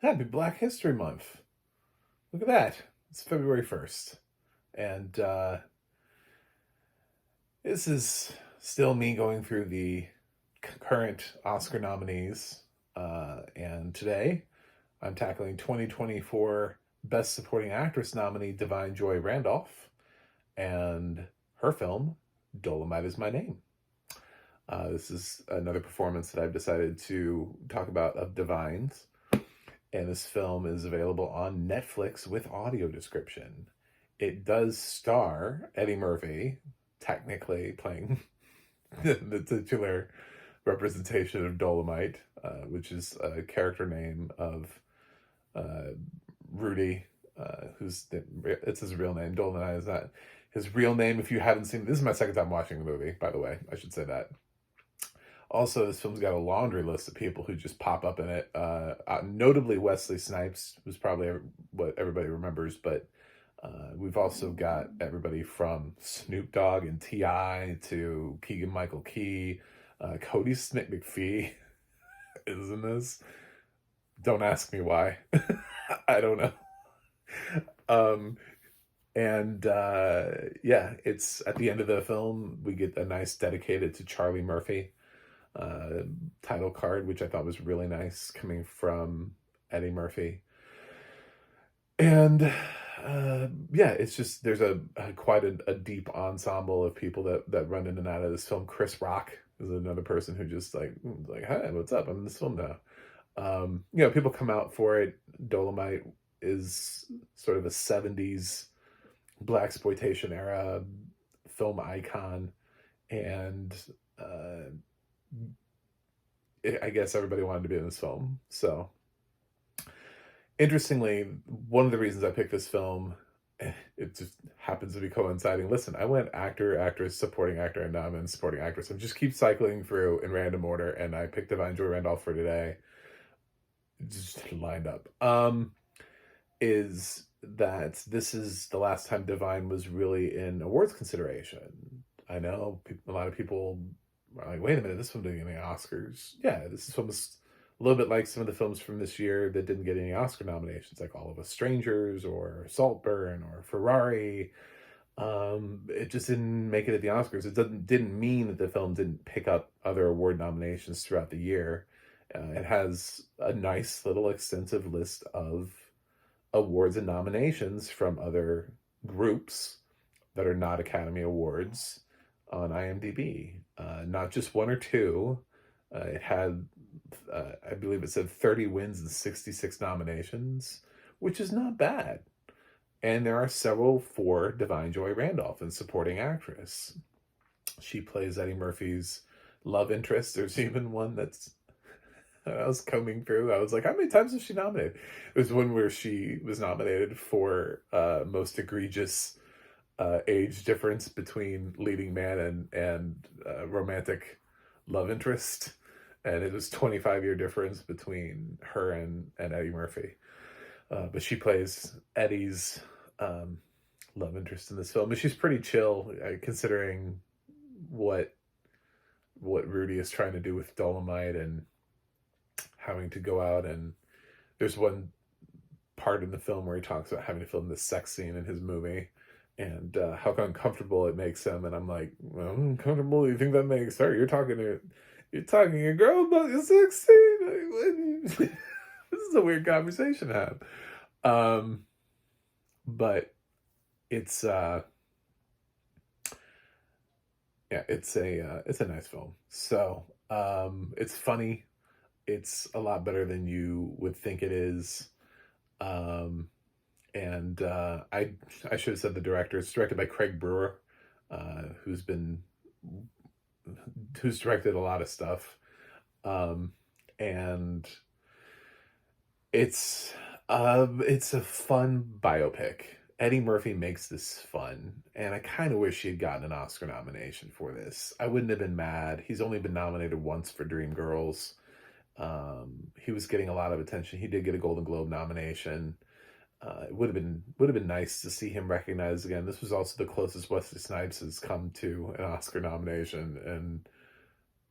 Happy Black History Month. Look at that. It's February 1st. And this is still me going through the current Oscar nominees. And today I'm tackling 2024 Best Supporting Actress nominee Divine Joy Randolph and her film, Dolemite is My Name. This is another performance that I've decided to talk about of Divine's. And this film is available on Netflix with audio description. It does star Eddie Murphy, technically playing the titular representation of Dolemite, which is a character name of Rudy, it's his real name. Dolemite is not his real name. If you haven't seen, this is my second time watching the movie, by the way. I should say that. Also, this film's got a laundry list of people who just pop up in it. Notably, Wesley Snipes was probably what everybody remembers, but we've also got everybody from Snoop Dogg and T.I. to Keegan-Michael Key. Cody Smith McPhee is in this. Don't ask me why. I don't know. Yeah, it's at the end of the film, we get a nice dedicated to Charlie Murphy title card, which I thought was really nice coming from Eddie Murphy. And yeah, it's just there's a quite a deep ensemble of people that run in and out of this film. Chris Rock is another person who just like, hi, what's up? I'm in this film now. People come out for it. Dolemite is sort of a 70s blaxploitation era film icon, and I guess everybody wanted to be in this film. So, interestingly, one of the reasons I picked this film, it just happens to be coinciding. Listen, I went actor, actress, supporting actor, and now I'm in supporting actress. I just keep cycling through in random order, and I picked Divine Joy Randolph for today. Just lined up. Is that this is the last time Divine was really in awards consideration. I know a lot of people are like, wait a minute, this film didn't get any Oscars. Yeah, this film is a little bit like some of the films from this year that didn't get any Oscar nominations, like All of Us Strangers or Saltburn or Ferrari. It just didn't make it at the Oscars. It didn't mean that the film didn't pick up other award nominations throughout the year. It has a nice little extensive list of awards and nominations from other groups that are not Academy Awards on IMDb. Not just one or two. It had, I believe it said 30 wins and 66 nominations, which is not bad. And there are several for Divine Joy Randolph in supporting actress. She plays Eddie Murphy's love interest. There's even one that's I was combing through. I was like, how many times was she nominated? It was one where she was nominated for most egregious age difference between leading man and romantic love interest. And it was 25-year difference between her and Eddie Murphy. But she plays Eddie's love interest in this film. And she's pretty chill, considering what Rudy is trying to do with Dolemite and having to go out, and there's one part in the film where he talks about having to film this sex scene in his movie and how uncomfortable it makes him. And I'm like, well, uncomfortable? You think that makes her? You're talking to a girl about your sex scene? This is a weird conversation to have. But it's yeah, it's a nice film. So it's funny. It's a lot better than you would think it is. And I should have said the director. It's directed by Craig Brewer, who's directed a lot of stuff. And it's a fun biopic. Eddie Murphy makes this fun, and I kind of wish he had gotten an Oscar nomination for this. I wouldn't have been mad. He's only been nominated once for Dreamgirls. He was getting a lot of attention. He did get a Golden Globe nomination. It would have been nice to see him recognized again. This was also the closest Wesley Snipes has come to an Oscar nomination in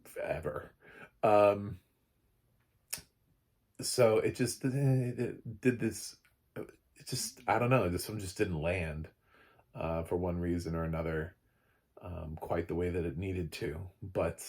forever. So it did this. It just, I don't know. This one just didn't land for one reason or another, quite the way that it needed to. But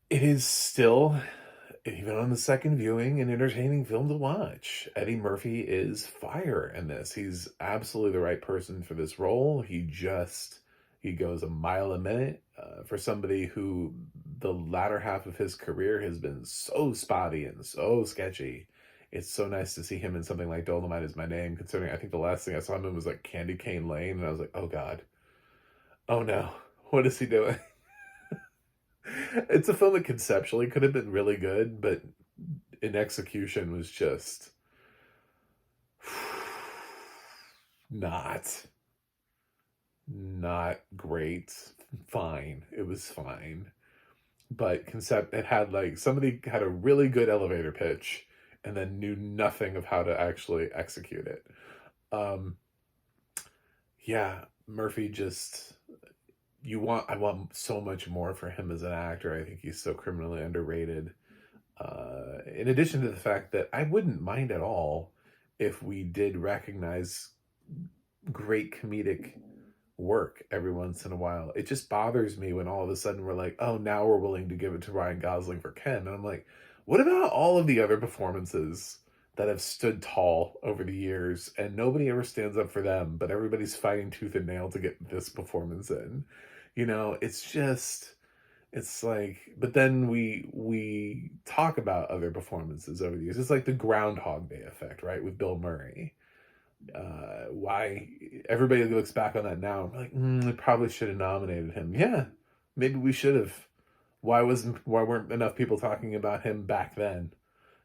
it is still, even on the second viewing, an entertaining film to watch. Eddie Murphy is fire in this. He's absolutely the right person for this role. He goes a mile a minute for somebody who the latter half of his career has been so spotty and so sketchy. It's so nice to see him in something like Dolemite Is My Name, considering I think the last thing I saw him in was like Candy Cane Lane, and I was like, oh God, oh no, what is he doing? It's a film that conceptually could have been really good, but in execution was just not not great. Fine. It was fine. But it had like somebody had a really good elevator pitch and then knew nothing of how to actually execute it. Um yeah, Murphy just I want so much more for him as an actor. I think he's so criminally underrated. In addition to the fact that I wouldn't mind at all if we did recognize great comedic work every once in a while. It just bothers me when all of a sudden we're like, oh, now we're willing to give it to Ryan Gosling for Ken. And I'm like, what about all of the other performances that have stood tall over the years and nobody ever stands up for them, but everybody's fighting tooth and nail to get this performance in? It's like, but then we talk about other performances over the years. It's like the Groundhog Day effect, right? With Bill Murray. Why everybody looks back on that now, like, we probably should have nominated him. Yeah, maybe we should have. Why weren't enough people talking about him back then?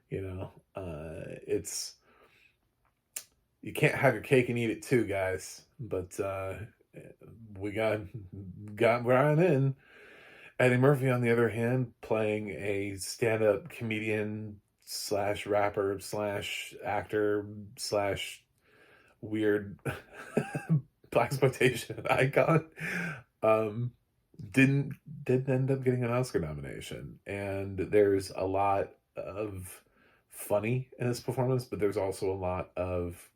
It's, you can't have your cake and eat it too, guys. But we got Brian in. Eddie Murphy, on the other hand, playing a stand-up comedian slash rapper slash actor slash weird blaxploitation icon, um, didn't end up getting an Oscar nomination. And there's a lot of funny in this performance, but there's also a lot of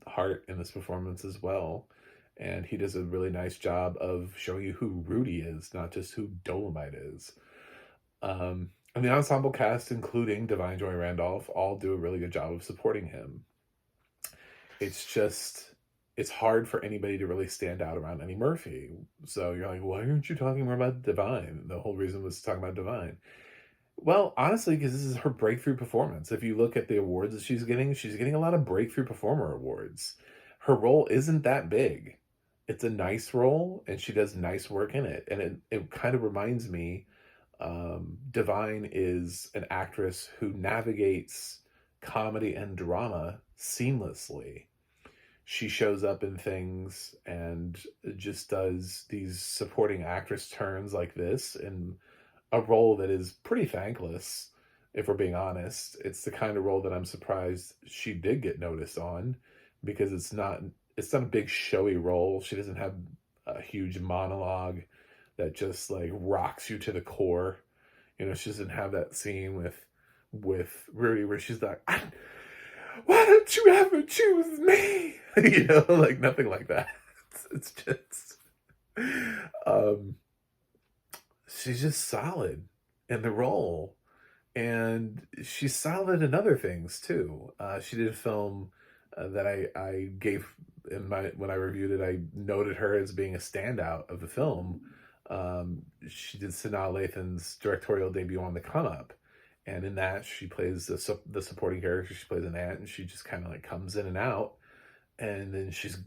heart in this performance as well. And he does a really nice job of showing you who Rudy is, not just who Dolemite is. And the ensemble cast, including Divine Joy Randolph, all do a really good job of supporting him. It's hard for anybody to really stand out around Eddie Murphy. So you're like, why aren't you talking more about Divine? The whole reason was to talk about Divine. Well, honestly, because this is her breakthrough performance. If you look at the awards that she's getting a lot of breakthrough performer awards. Her role isn't that big. It's a nice role, and she does nice work in it. And it kind of reminds me, Divine is an actress who navigates comedy and drama seamlessly. She shows up in things and just does these supporting actress turns like this in a role that is pretty thankless, if we're being honest. It's the kind of role that I'm surprised she did get noticed on, because it's not a big showy role. She doesn't have a huge monologue that just like rocks you to the core. She doesn't have that scene with Rudy where she's like, why don't you ever choose me? Like nothing like that. It's just, she's just solid in the role, and she's solid in other things too. She did a film that I gave when I reviewed it. I noted her as being a standout of the film. She did Sanaa Lathan's directorial debut on The Come Up, and in that she plays the supporting character. She plays an aunt, and she just kind of like comes in and out, and then she's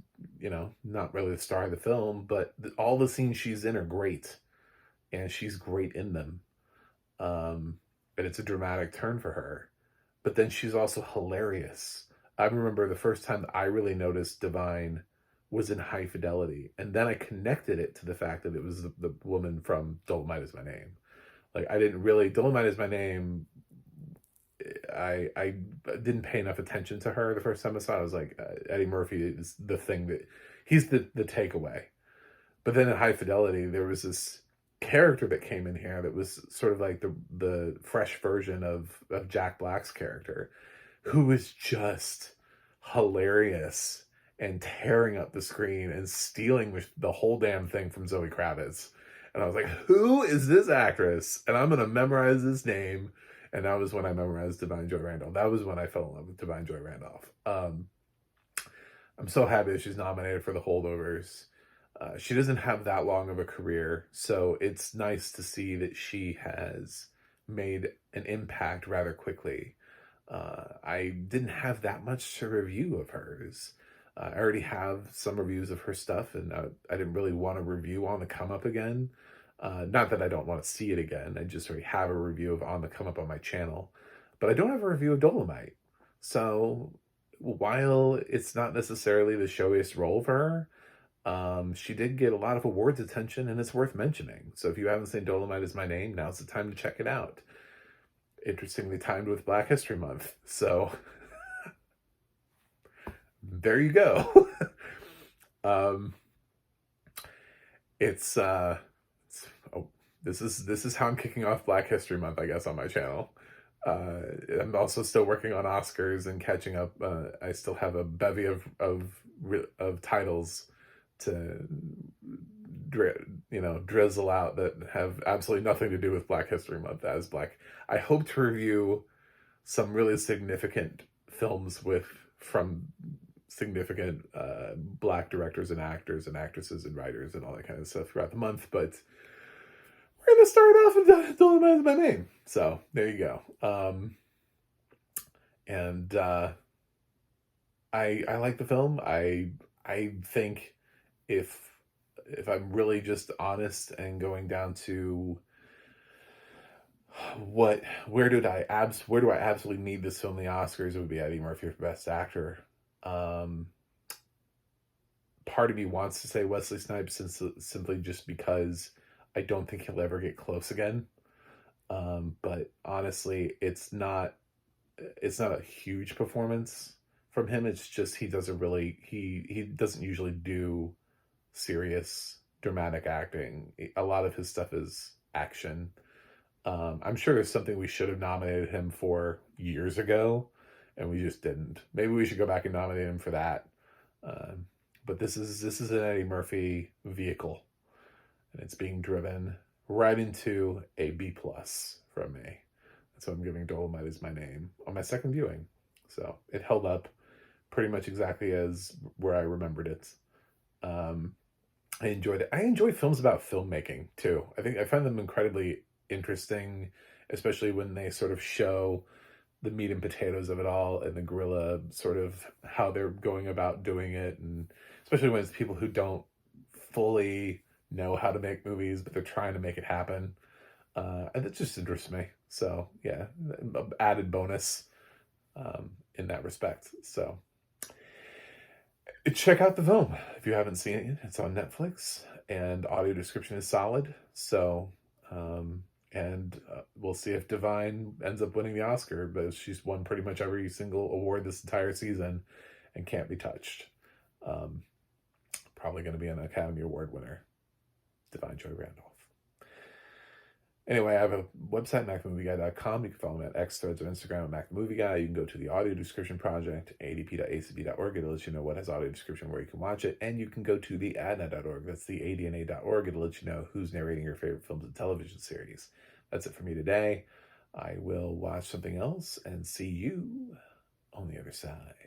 not really the star of the film, but all the scenes she's in are great, and she's great in them. And it's a dramatic turn for her, but then she's also hilarious. I remember the first time that I really noticed Divine was in High Fidelity, and then I connected it to the fact that it was the woman from Dolemite Is My Name. Like, I didn't really, Dolemite Is My Name, I didn't pay enough attention to her the first time I saw it. I was like, Eddie Murphy is the thing that, he's the takeaway. But then in High Fidelity, there was this character that came in here that was sort of like the fresh version of Jack Black's character, who was just hilarious and tearing up the screen and stealing the whole damn thing from Zoe Kravitz. And I was like, who is this actress? And I'm going to memorize this name. And that was when I memorized Divine Joy Randolph. That was when I fell in love with Divine Joy Randolph. I'm so happy that she's nominated for The Holdovers. She doesn't have that long of a career, so it's nice to see that she has made an impact rather quickly. I didn't have that much to review of hers. I already have some reviews of her stuff, and I didn't really want to review On the Come Up again. Not that I don't want to see it again. I just already have a review of On the Come Up on my channel. But I don't have a review of Dolemite. So while it's not necessarily the showiest role for her, she did get a lot of awards attention, and it's worth mentioning. So if you haven't seen Dolemite Is My Name, now's the time to check it out. Interestingly timed with Black History Month. So there you go. This is how I'm kicking off Black History Month, I guess, on my channel. I'm also still working on Oscars and catching up. I still have a bevy of titles to drizzle out that have absolutely nothing to do with Black History Month. As Black, I hope to review some really significant films from significant Black directors and actors and actresses and writers and all that kind of stuff throughout the month, but we're going to start off with Dolemite Is My Name. So there you go. I like the film. I think if I'm really just honest and going down to where do I absolutely need this film in the Oscars, it would be Eddie Murphy for Best Actor. Part of me wants to say Wesley Snipes simply just because I don't think he'll ever get close again. But honestly, it's not a huge performance from him. It's just he doesn't usually do serious dramatic acting. A lot of his stuff is action. I'm sure there's something we should have nominated him for years ago, and we just didn't. Maybe we should go back and nominate him for that. But this is an Eddie Murphy vehicle, and it's being driven right into a B+ from me. So I'm giving Dolemite Is My Name on my second viewing. So it held up pretty much exactly as where I remembered it. I enjoyed it. I enjoy films about filmmaking too. I find them incredibly interesting, especially when they sort of show the meat and potatoes of it all and the guerrilla sort of how they're going about doing it, and especially when it's people who don't fully know how to make movies, but they're trying to make it happen. And it just interests me. So yeah, added bonus in that respect. So check out the film if you haven't seen it yet. It's on Netflix, and audio description is solid. So we'll see if Divine ends up winning the Oscar, but she's won pretty much every single award this entire season and can't be touched. Probably going to be an Academy Award winner, Divine Joy Randolph. Anyway, I have a website, MacTheMovieGuy.com. You can follow me on X, Threads, or Instagram at MacTheMovieGuy. You can go to the audio description project, adp.acb.org. It'll let you know what has audio description, where you can watch it. And you can go to the adna.org. That's the adna.org. It'll let you know who's narrating your favorite films and television series. That's it for me today. I will watch something else and see you on the other side.